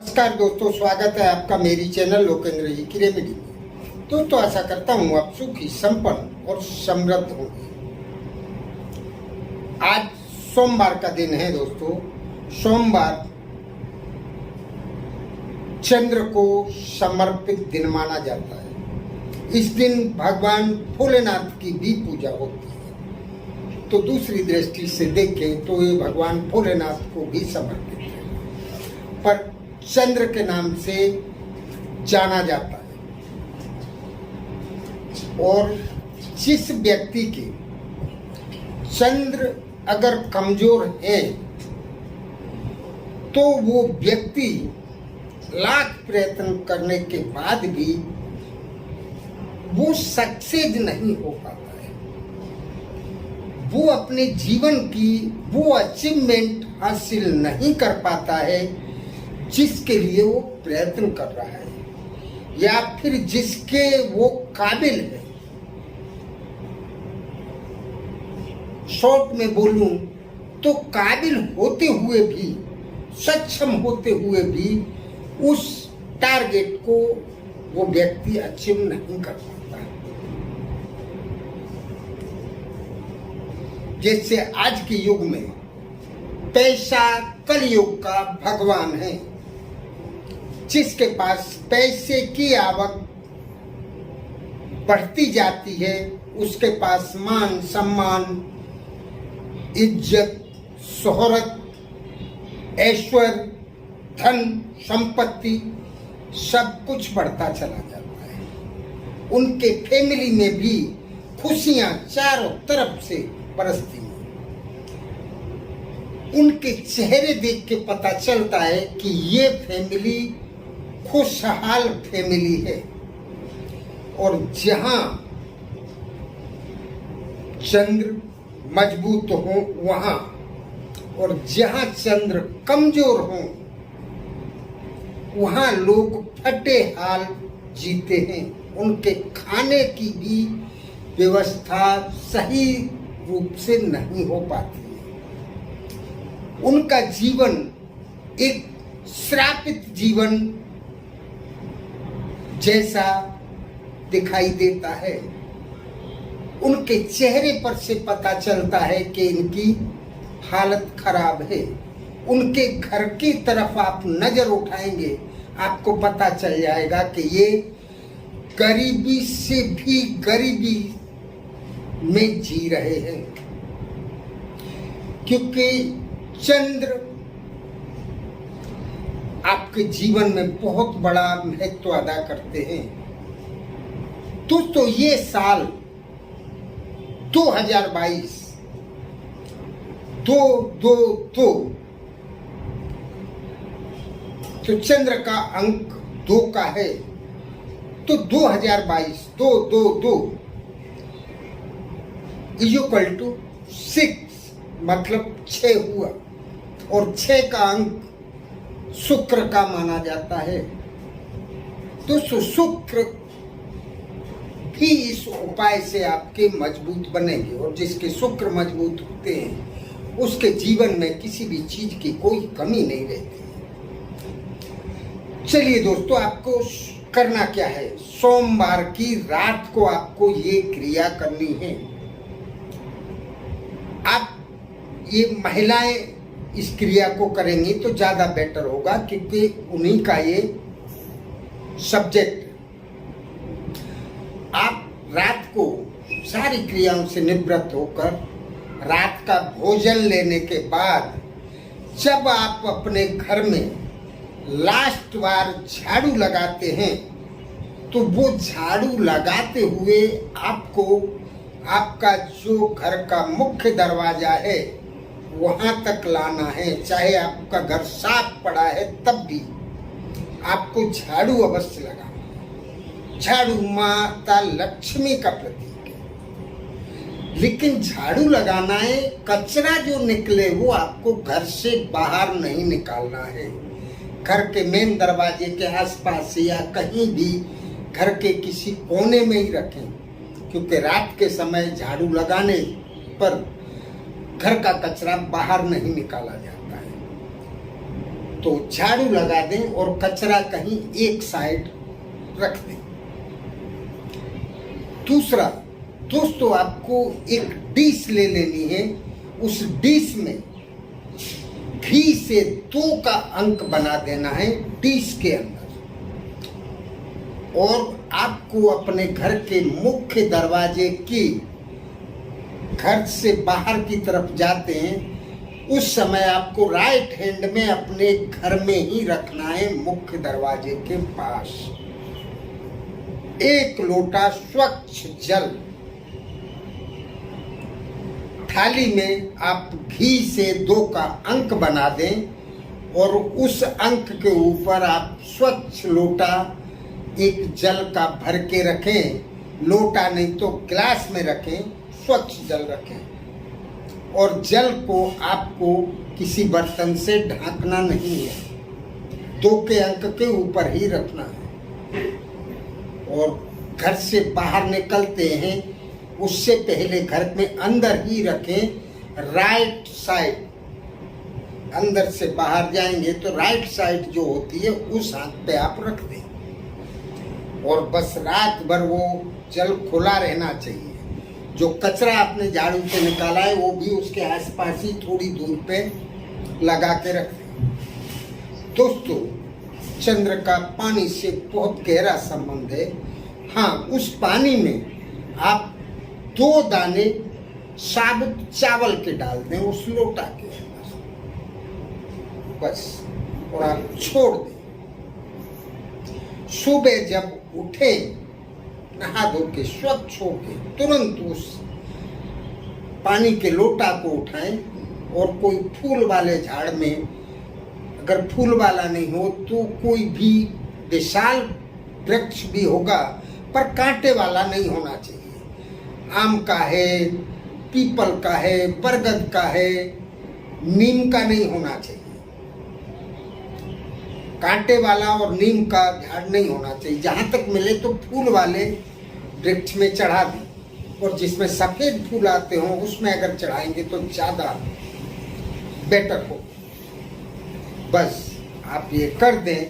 नमस्कार दोस्तों, स्वागत है आपका मेरी चैनल लोकेंद्र जी की रेमेडी में। दोस्तों, आशा करता हूँ आप सुखी, संपन्न और समृद्ध होंगे। आज सोमवार का दिन है दोस्तों। सोमवार चंद्र को समर्पित दिन माना जाता है। इस दिन भगवान भोलेनाथ की भी पूजा होती है। तो दूसरी दृष्टि से देखें तो ये भगवान भोलेनाथ को भी समर्पित है, पर चंद्र के नाम से जाना जाता है। और जिस व्यक्ति के चंद्र अगर कमजोर है तो वो व्यक्ति लाख प्रयत्न करने के बाद भी वो सक्सेस नहीं हो पाता है। वो अपने जीवन की वो अचीवमेंट हासिल नहीं कर पाता है जिसके लिए वो प्रयत्न कर रहा है, या फिर जिसके वो काबिल है। शॉर्ट में बोलूं तो काबिल होते हुए भी, सक्षम होते हुए भी उस टारगेट को वो व्यक्ति अचीव नहीं कर पाता। जैसे आज के युग में पैसा कलयुग का भगवान है। जिसके पास पैसे की आवक बढ़ती जाती है, उसके पास मान सम्मान, इज्जत, शोहरत, ऐश्वर्य, धन, संपत्ति सब कुछ बढ़ता चला जाता है। उनके फैमिली में भी खुशियां चारों तरफ से बरसती हैं। उनके चेहरे देख के पता चलता है कि ये फैमिली खुशहाल फैमिली है। और जहां चंद्र मजबूत हो वहां, और जहां चंद्र कमजोर हो वहां लोग फटे हाल जीते हैं। उनके खाने की भी व्यवस्था सही रूप से नहीं हो पाती। उनका जीवन एक श्रापित जीवन जैसा दिखाई देता है। उनके चेहरे पर से पता चलता है कि इनकी हालत खराब है। उनके घर की तरफ आप नजर उठाएंगे, आपको पता चल जाएगा कि ये गरीबी से भी गरीबी में जी रहे हैं। क्योंकि चंद्र आपके जीवन में बहुत बड़ा महत्व अदा करते हैं। दोस्तों, ये साल 2022 222 तो चंद्र का अंक 2 का है। तो 2022 222 इक्वल टू 6 मतलब 6 हुआ। और 6 का अंक शुक्र का माना जाता है। तो शुक्र भी इस उपाय से आपके मजबूत बनेंगे। और जिसके शुक्र मजबूत होते हैं उसके जीवन में किसी भी चीज की कोई कमी नहीं रहती। चलिए दोस्तों, आपको करना क्या है। सोमवार की रात को आपको ये क्रिया करनी है। आप ये महिलाएं इस क्रिया को करेंगी तो ज्यादा बेटर होगा, क्योंकि उन्हीं का ये सब्जेक्ट। आप रात को सारी क्रियाओं से निवृत्त होकर रात का भोजन लेने के बाद जब आप अपने घर में लास्ट बार झाड़ू लगाते हैं, तो वो झाड़ू लगाते हुए आपको आपका जो घर का मुख्य दरवाजा है वहां तक लाना है। चाहे आपका घर साफ पड़ा है तब भी आपको झाड़ू अवश्य लगाना। झाड़ू माता लक्ष्मी का प्रतीक है। लेकिन झाड़ू लगाना है, कचरा जो निकले वो आपको घर से बाहर नहीं निकालना है। घर के मेन दरवाजे के आसपास या कहीं भी घर के किसी कोने में ही रखें, क्योंकि रात के समय झाड़ू लगाने पर घर का कचरा बाहर नहीं निकाला जाता है। तो झाड़ू लगा दें और कचरा कहीं एक साइड रख दें। दूसरा दोस्तों, आपको एक डिश ले लेनी है। उस डिश में घी से 2 का अंक बना देना है डिश के अंदर, और आपको अपने घर के मुख्य दरवाजे की, घर से बाहर की तरफ जाते हैं उस समय आपको राइट हैंड में अपने घर में ही रखना है, मुख्य दरवाजे के पास 1 लोटा स्वच्छ जल। थाली में आप घी से 2 का अंक बना दें और उस अंक के ऊपर आप स्वच्छ लोटा एक जल का भर के रखें। लोटा नहीं तो गिलास में रखें, स्वच्छ जल रखें, और जल को आपको किसी बर्तन से ढकना नहीं है, 2 के अंक के ऊपर ही रखना है। और घर से बाहर निकलते हैं उससे पहले घर में अंदर ही रखें, राइट साइड। अंदर से बाहर जाएंगे तो राइट साइड जो होती है उस हाथ पे आप रख दें, और बस रात भर वो जल खुला रहना चाहिए। जो कचरा आपने झाड़ू से निकाला है वो भी उसके आसपास ही थोड़ी दूर पे लगा के रख दें। दोस्तों, चंद्र का पानी से बहुत गहरा संबंध है। हाँ, उस पानी में आप 2 दाने साबुत चावल के डाल दें उस लोटा के अंदर, बस, और आप छोड़ दें। सुबह जब उठे, नहा धो के स्वच्छ होके तुरंत उस पानी के लोटा को उठाएं और कोई फूल वाले झाड़ में, अगर फूल वाला नहीं हो तो कोई भी विशाल वृक्ष भी होगा पर कांटे वाला नहीं होना चाहिए। आम का है, पीपल का है, बरगद का है, नीम का नहीं होना चाहिए। कांटे वाला और नीम का झाड़ नहीं होना चाहिए। जहां तक मिले तो फूल वाले वृक्ष में चढ़ा दें, और जिसमें सफेद फूल आते हों उसमें अगर चढ़ाएंगे तो ज्यादा बेटर हो। बस आप ये कर दें।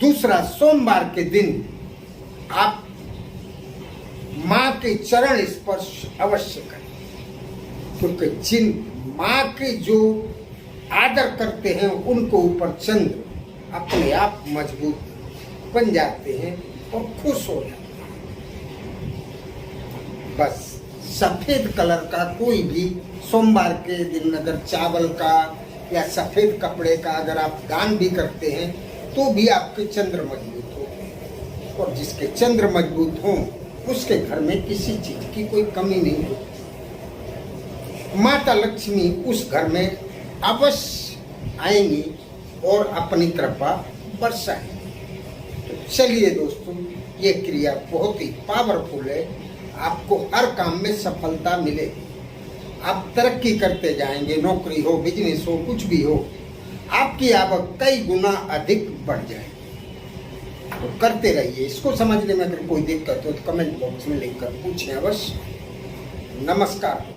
दूसरा, सोमवार के दिन आप माँ के चरण स्पर्श अवश्य करें, क्योंकि जिन माँ के जो आदर करते हैं उनको ऊपर चंद्र अपने आप मजबूत बन जाते हैं और खुश हो जाते हैं। बस सफेद कलर का कोई भी सोमवार के दिन अगर चावल का या सफेद कपड़े का अगर आप दान भी करते हैं तो भी आपके चंद्र मजबूत होते हैं, और जिसके चंद्र मजबूत हों उसके घर में किसी चीज की कोई कमी नहीं होती। माता लक्ष्मी उस घर में अवश्य आएंगी और अपनी कृपा बरसाएंगी। तो चलिए दोस्तों, ये क्रिया बहुत ही पावरफुल है, आपको हर काम में सफलता मिलेगी। आप तरक्की करते जाएंगे, नौकरी हो, बिजनेस हो, कुछ भी हो, आपकी आवक कई गुना अधिक बढ़ जाएगी। तो करते रहिए। इसको समझने में अगर कोई दिक्कत हो तो कमेंट बॉक्स में लिखकर पूछें अवश्य। नमस्कार।